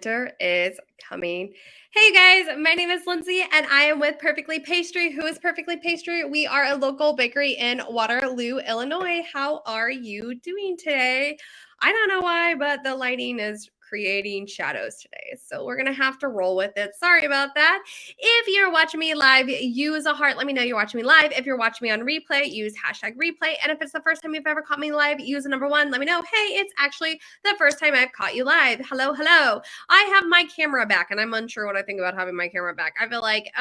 winter is coming. Hey guys, my name is Lindsay and I am with Perfectly Pastry. Who is Perfectly Pastry? We are a local bakery in Waterloo, Illinois. How are you doing today? I don't know why, but the lighting is creating shadows today. So we're going to have to roll with it. Sorry about that. If you're watching me live, use a heart. Let me know you're watching me live. If you're watching me on replay, use hashtag replay. And if it's the first time you've ever caught me live, use a number 1. Let me know, hey, it's actually the first time I've caught you live. Hello, hello. I have my camera back and I'm unsure what I think about having my camera back. I feel like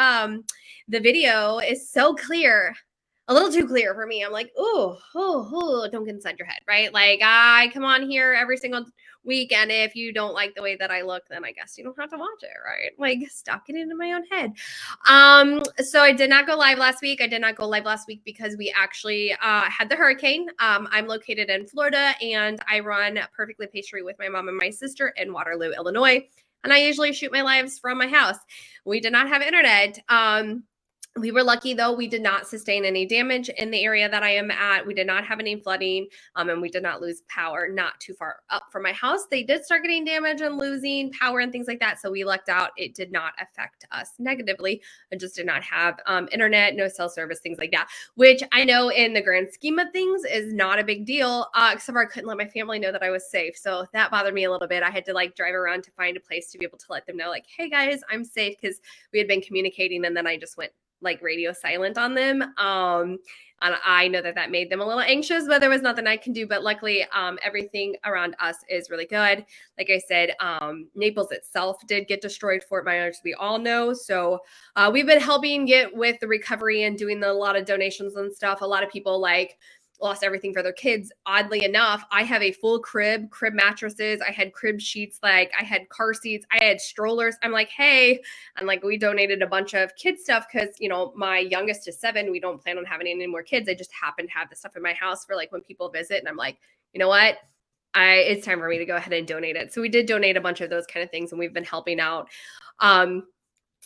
the video is so clear. A little too clear for me. I'm like, ooh, don't get inside your head, right? Like I come on here every single week, and if you don't like the way that I look, then I guess you don't have to watch it, right? Like stop getting into my own head. So I did not go live last week. I did not go live last week because we actually had the hurricane. I'm located in Florida, and I run Perfectly Pastry with my mom and my sister in Waterloo, Illinois. And I usually shoot my lives from my house. We did not have internet. We were lucky, though. We did not sustain any damage in the area that I am at. We did not have any flooding, and we did not lose power not too far up from my house. They did start getting damage and losing power and things like that, so we lucked out. It did not affect us negatively. I just did not have internet, no cell service, things like that, which I know in the grand scheme of things is not a big deal, except for I couldn't let my family know that I was safe, so that bothered me a little bit. I had to like drive around to find a place to be able to let them know, like, hey guys, I'm safe, because we had been communicating, and then I just went like radio silent on them. And I know that that made them a little anxious, but there was nothing I can do. But luckily, everything around us is really good. Like I said, Naples itself did get destroyed, Fort Myers, we all know. So we've been helping get with the recovery and doing a lot of donations and stuff. A lot of people like lost everything for their kids. Oddly enough, I have a full crib mattresses. I had crib sheets, like I had car seats, I had strollers. I'm like, hey, and like we donated a bunch of kid stuff because, you know, my youngest is 7. We don't plan on having any more kids. I just happen to have the stuff in my house for like when people visit. And I'm like, you know what? It's time for me to go ahead and donate it. So we did donate a bunch of those kind of things, and we've been helping out.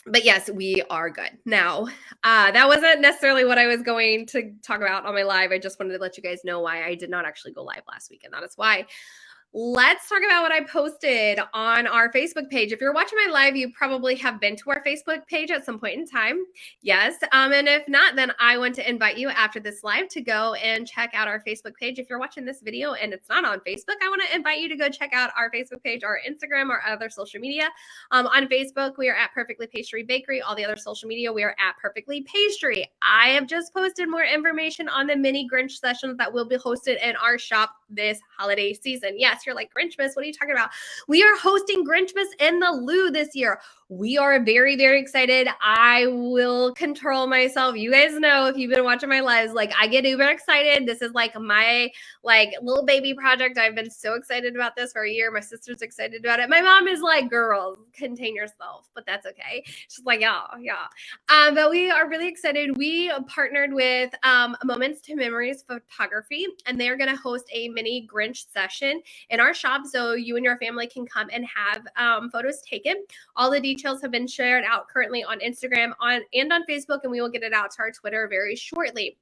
But yes, we are good. Now, that wasn't necessarily what I was going to talk about on my live. I just wanted to let you guys know why I did not actually go live last week, and that is why. Let's talk about what I posted on our Facebook page. If you're watching my live, you probably have been to our Facebook page at some point in time. Yes. And if not, then I want to invite you after this live to go and check out our Facebook page. If you're watching this video and it's not on Facebook, I want to invite you to go check out our Facebook page, our Instagram, or other social media. On Facebook, we are at Perfectly Pastry Bakery. All the other social media, we are at Perfectly Pastry. I have just posted more information on the mini Grinch sessions that will be hosted in our shop this holiday season. Yes, you're like, Grinchmas, what are you talking about? We are hosting Grinchmas in the Lou this year. We are very, very excited. I will control myself. You guys know, if you've been watching my lives, like I get uber excited. This is like my like little baby project. I've been so excited about this for a year. My sister's excited about it. My mom is like, girls, contain yourself, but that's okay. She's like, yeah. But we are really excited. We partnered with Moments to Memories Photography, and they're going to host a mini Grinch session in our shop, so you and your family can come and have photos taken. All the details have been shared out currently on Instagram and on Facebook, and we will get it out to our Twitter very shortly.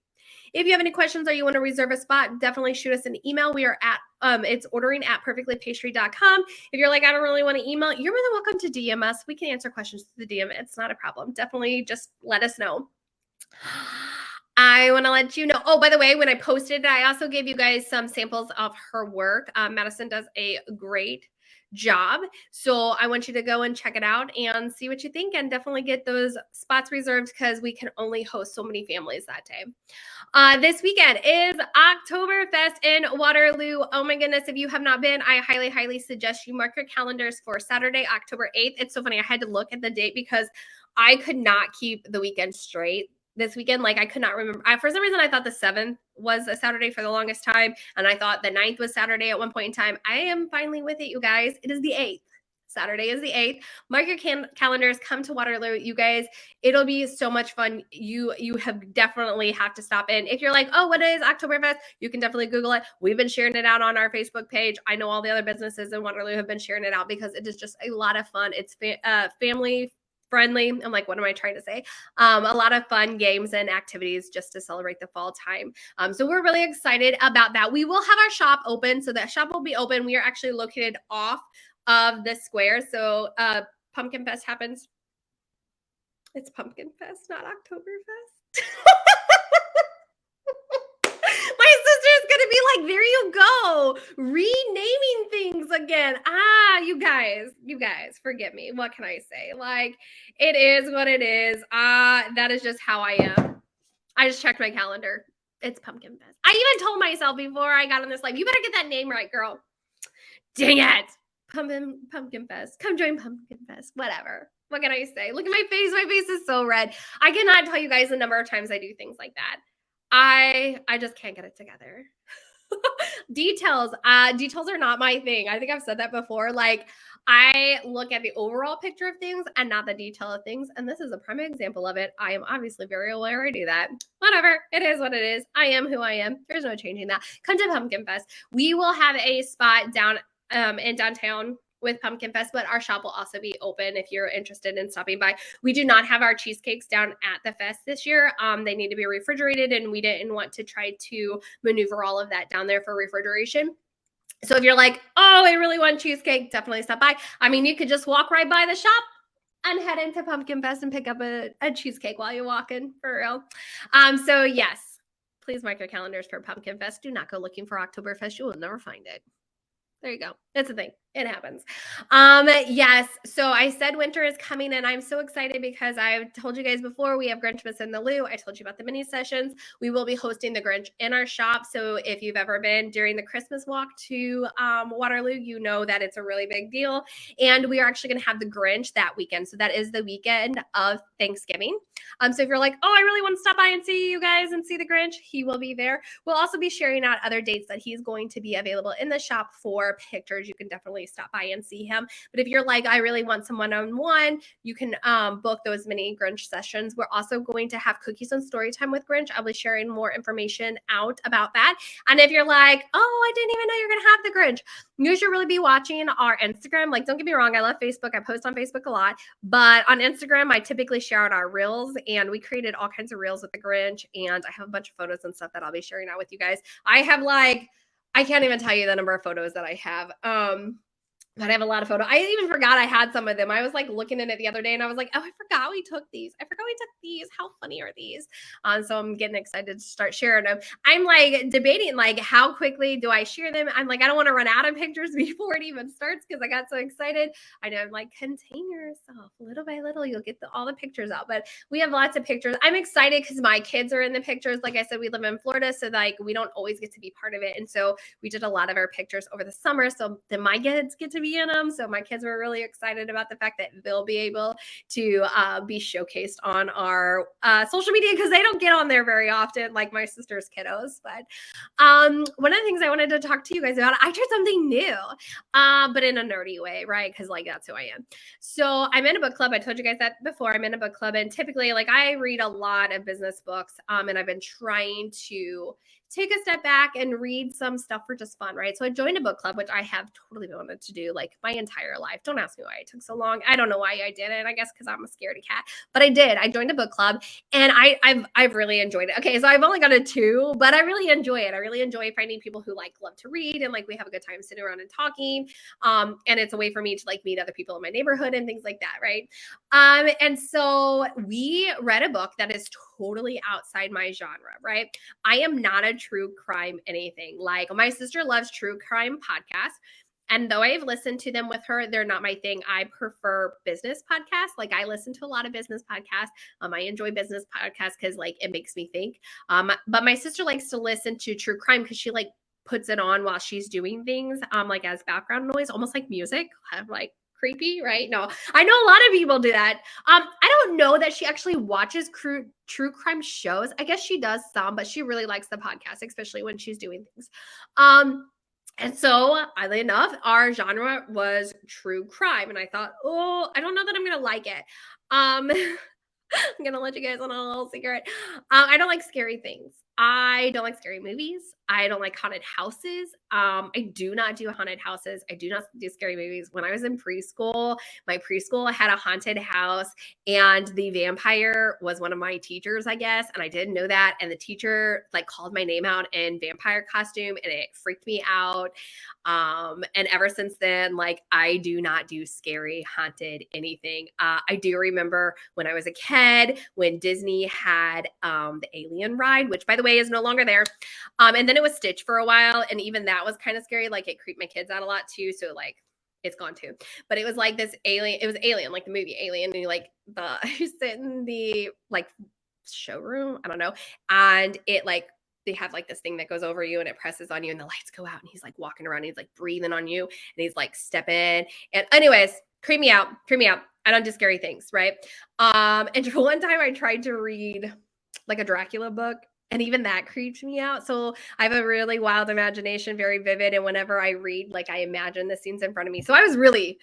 If you have any questions or you want to reserve a spot, definitely shoot us an email. We are at it's ordering at perfectlypastry.com. If you're like, I don't really want to email, you're more than welcome to DM us. We can answer questions to the DM. It's not a problem. Definitely just let us know. I want to let you know. Oh, by the way, when I posted it, I also gave you guys some samples of her work. Madison does a great job. So I want you to go and check it out and see what you think, and definitely get those spots reserved because we can only host so many families that day. This weekend is OctoberFest in Waterloo. Oh my goodness, if you have not been, I highly, highly suggest you mark your calendars for Saturday, October 8th. It's so funny. I had to look at the date because I could not keep the weekend straight this weekend. Like I could not remember. For some reason, I thought the 7th was a Saturday for the longest time. And I thought the 9th was Saturday at one point in time. I am finally with it, you guys. It is the 8th. Saturday is the 8th. Mark your calendars. Come to Waterloo, you guys. It'll be so much fun. You have definitely have to stop in. If you're like, oh, what is OctoberFest? You can definitely Google it. We've been sharing it out on our Facebook page. I know all the other businesses in Waterloo have been sharing it out because it is just a lot of fun. It's family friendly. I'm like, what am I trying to say? A lot of fun games and activities just to celebrate the fall time. So we're really excited about that. We will have our shop open. So that shop will be open. We are actually located off of the square. So Pumpkin Fest happens. It's Pumpkin Fest, not OctoberFest. My sister's gonna be like, there you go, renaming things again. You guys, forgive me. What can I say? Like, it is what it is. That is just how I am. I just checked my calendar. It's Pumpkin Fest. I even told myself before I got on this live, you better get that name right, girl. Dang it. Pumpkin Fest. Come join Pumpkin Fest. Whatever. What can I say? Look at my face. My face is so red. I cannot tell you guys the number of times I do things like that. I just can't get it together. Details are not my thing. I think I've said that before. Like, I look at the overall picture of things and not the detail of things, and this is a prime example of it. I am obviously very aware I do that. Whatever, it is what it is. I am who I am. There's no changing that. Come to Pumpkin Fest. We will have a spot down in downtown with Pumpkin Fest, but our shop will also be open if you're interested in stopping by. We do not have our cheesecakes down at the fest this year. They need to be refrigerated, and we didn't want to try to maneuver all of that down there for refrigeration. So if you're like, oh, I really want cheesecake, definitely stop by. I mean, you could just walk right by the shop and head into Pumpkin Fest and pick up a cheesecake while you're walking, for real. So yes, please mark your calendars for Pumpkin Fest. Do not go looking for OctoberFest. You will never find it. There you go. It's a thing. It happens. Yes. So I said winter is coming, and I'm so excited because I've told you guys before, we have Grinchmas in the Lou. I told you about the mini sessions. We will be hosting the Grinch in our shop. So if you've ever been during the Christmas walk to Waterloo, you know that it's a really big deal. And we are actually going to have the Grinch that weekend. So that is the weekend of Thanksgiving. So if you're like, oh, I really want to stop by and see you guys and see the Grinch, he will be there. We'll also be sharing out other dates that he's going to be available in the shop for pictures. You can definitely stop by and see him. But if you're like, I really want some one-on-one, you can book those mini Grinch sessions. We're also going to have cookies and story time with Grinch. I'll be sharing more information out about that. And if you're like, oh, I didn't even know you're going to have the Grinch, you should really be watching our Instagram. Like, don't get me wrong, I love Facebook. I post on Facebook a lot. But on Instagram, I typically share out our reels, and we created all kinds of reels with the Grinch. And I have a bunch of photos and stuff that I'll be sharing out with you guys. I have I can't even tell you the number of photos that I have. But I have a lot of photos. I even forgot I had some of them. I was like looking in it the other day, and I was like, oh, I forgot we took these. How funny are these? So I'm getting excited to start sharing them. I'm like debating like how quickly do I share them? I'm like, I don't want to run out of pictures before it even starts because I got so excited. I know, I'm like, contain yourself little by little. You'll get all the pictures out. But we have lots of pictures. I'm excited because my kids are in the pictures. Like I said, we live in Florida, so like we don't always get to be part of it. And so we did a lot of our pictures over the summer. So then my kids get to be in them. So my kids were really excited about the fact that they'll be able to be showcased on our social media because they don't get on there very often like my sister's kiddos. But one of the things I wanted to talk to you guys about, I tried something new, but in a nerdy way, right? Because like that's who I am. So I'm in a book club. I told you guys that before. I'm in a book club, and typically like I read a lot of business books, and I've been trying to take a step back and read some stuff for just fun, right? So I joined a book club, which I have totally wanted to do like my entire life. Don't ask me why it took so long. I don't know why I did it. I guess because I'm a scaredy cat, but I did. I joined a book club, and I've really enjoyed it. Okay, so I've only got a 2, but I really enjoy it. I really enjoy finding people who like love to read, and like we have a good time sitting around and talking. And it's a way for me to like meet other people in my neighborhood and things like that, right? And so we read a book that is totally outside my genre, right? I am not a true crime anything. Like my sister loves true crime podcasts. And though I've listened to them with her, they're not my thing. I prefer business podcasts. Like I listen to a lot of business podcasts. I enjoy business podcasts because like it makes me think. But my sister likes to listen to true crime because she like puts it on while she's doing things, like as background noise, almost like music. I'm like, creepy, right? No, I know a lot of people do that. I don't know that she actually watches true crime shows. I guess she does some, but she really likes the podcast, especially when she's doing things. And so, oddly enough, our genre was true crime, and I thought, oh, I don't know that I'm gonna like it. I'm gonna let you guys on a little secret. I don't like scary things. I don't like scary movies. I don't like haunted houses. I do not do haunted houses. I do not do scary movies. When I was in preschool, my preschool had a haunted house, and the vampire was one of my teachers, I guess. And I didn't know that. And the teacher like called my name out in vampire costume, and it freaked me out. And ever since then, like I do not do scary haunted anything. I do remember when I was a kid when Disney had the Alien ride, which by the way is no longer there. And then it was Stitch for a while, and even that was kind of scary. Like it creeped my kids out a lot too. So like it's gone too. But it was like this alien. It was Alien, like the movie Alien, and you like you sit in the like showroom. I don't know, and it like they have like this thing that goes over you and it presses on you and the lights go out and he's like walking around and he's like breathing on you and he's like stepping. And anyways, creep me out. I don't do scary things, right? And one time I tried to read like a Dracula book, and even that creeped me out. So I have a really wild imagination, very vivid. And whenever I read, like I imagine the scenes in front of me. So I was really,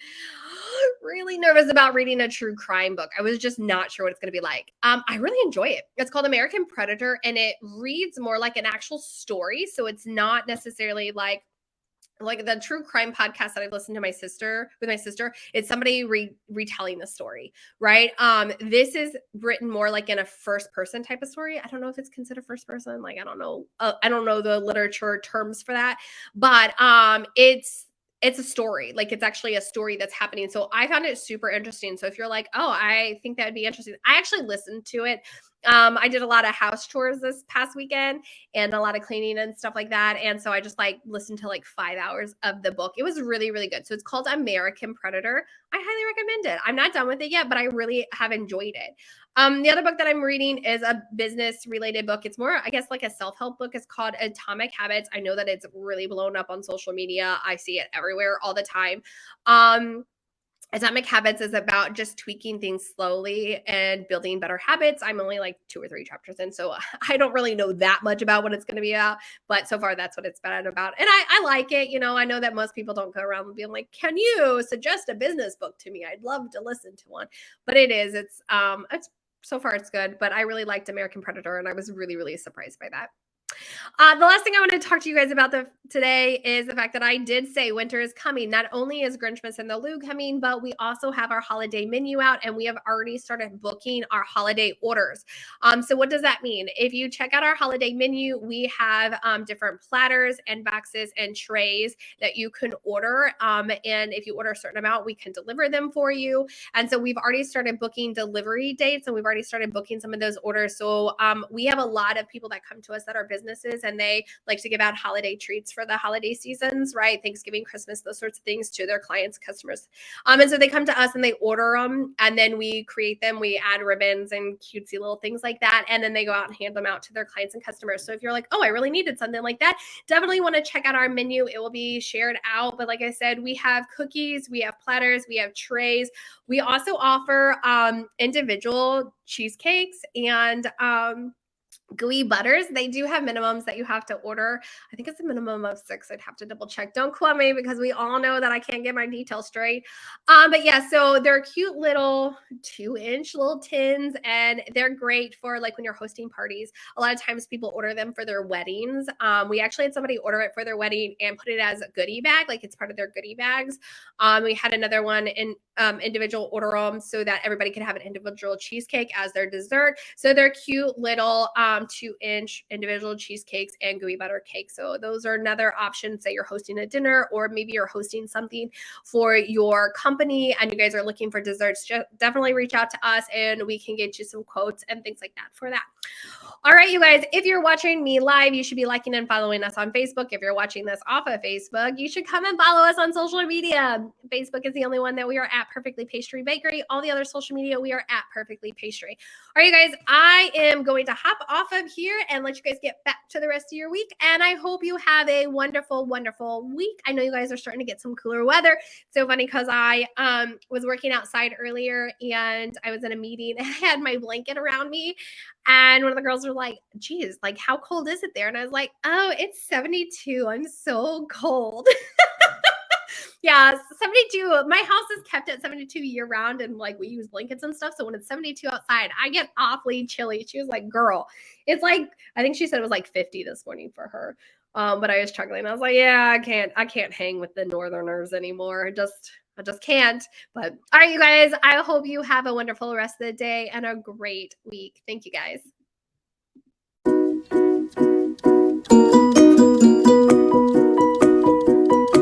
really nervous about reading a true crime book. I was just not sure what it's going to be like. I really enjoy it. It's called American Predator, and it reads more like an actual story. So it's not necessarily like the true crime podcast that I've listened to my sister, it's somebody retelling the story, right? This is written more like in a first person type of story. I don't know if it's considered first person. Like, I don't know. I don't know the literature terms for that, but it's a story. Like it's actually a story that's happening. So I found it super interesting. So if you're like, oh, I think that would be interesting. I actually listened to it. I did a lot of house chores this past weekend and a lot of cleaning and stuff like that. And so I just like listened to like 5 hours of the book. It was really, really good. So it's called American Predator. I highly recommend it. I'm not done with it yet, but I really have enjoyed it. The other book that I'm reading is a business related book. It's more, I guess, like a self-help book. It's called Atomic Habits. I know that it's really blown up on social media. I see it everywhere all the time. Atomic Habits is about just tweaking things slowly and building better habits. I'm only like 2 or 3 chapters in, so I don't really know that much about what it's going to be about, but so far that's what it's been about. And I like it. You know, I know that most people don't go around being like, can you suggest a business book to me? I'd love to listen to one, but it's so far it's good, but I really liked American Predator and I was really, really surprised by that. The last thing I want to talk to you guys about today is the fact that I did say winter is coming. Not only is Grinchmas and the Lou coming, but we also have our holiday menu out and we have already started booking our holiday orders. So what does that mean? If you check out our holiday menu, we have different platters and boxes and trays that you can order. And if you order a certain amount, we can deliver them for you. And so we've already started booking delivery dates and we've already started booking some of those orders. So we have a lot of people that come to us that are businesses and they like to give out holiday treats for the holiday seasons, right? Thanksgiving, Christmas, those sorts of things to their clients, customers. And so they come to us and they order them and then we create them. We add ribbons and cutesy little things like that. And then they go out and hand them out to their clients and customers. So if you're like, oh, I really needed something like that, definitely want to check out our menu. It will be shared out. But like I said, we have cookies, we have platters, we have trays. We also offer individual cheesecakes and gooey butters. They do have minimums that you have to order. I think it's a minimum of 6. I'd have to double check. Don't quote me because we all know that I can't get my details straight. But yeah, so they're cute little 2-inch little tins and they're great for like when you're hosting parties. A lot of times people order them for their weddings. We actually had somebody order it for their wedding and put it as a goodie bag, like it's part of their goodie bags. We had another one in individual order them so that everybody can have an individual cheesecake as their dessert. So they're cute little 2-inch individual cheesecakes and gooey butter cakes. So those are another option. Say you're hosting a dinner or maybe you're hosting something for your company and you guys are looking for desserts, definitely reach out to us and we can get you some quotes and things like that for that. All right, you guys, if you're watching me live, you should be liking and following us on Facebook. If you're watching this off of Facebook, you should come and follow us on social media. Facebook is the only one that we are at Perfectly Pastry Bakery. All the other social media, we are at Perfectly Pastry. All right, you guys, I am going to hop off of here and let you guys get back to the rest of your week. And I hope you have a wonderful, wonderful week. I know you guys are starting to get some cooler weather. So funny because I was working outside earlier and I was in a meeting and I had my blanket around me. And one of the girls were like, geez, like, how cold is it there? And I was like, oh, it's 72. I'm so cold. Yeah, 72. My house is kept at 72 year round, and like we use blankets and stuff. So when it's 72 outside, I get awfully chilly. She was like, girl, it's like, I think she said it was like 50 this morning for her. But I was struggling. I was like, yeah, I can't hang with the northerners anymore. I just can't. But all right, you guys, I hope you have a wonderful rest of the day and a great week. Thank you guys.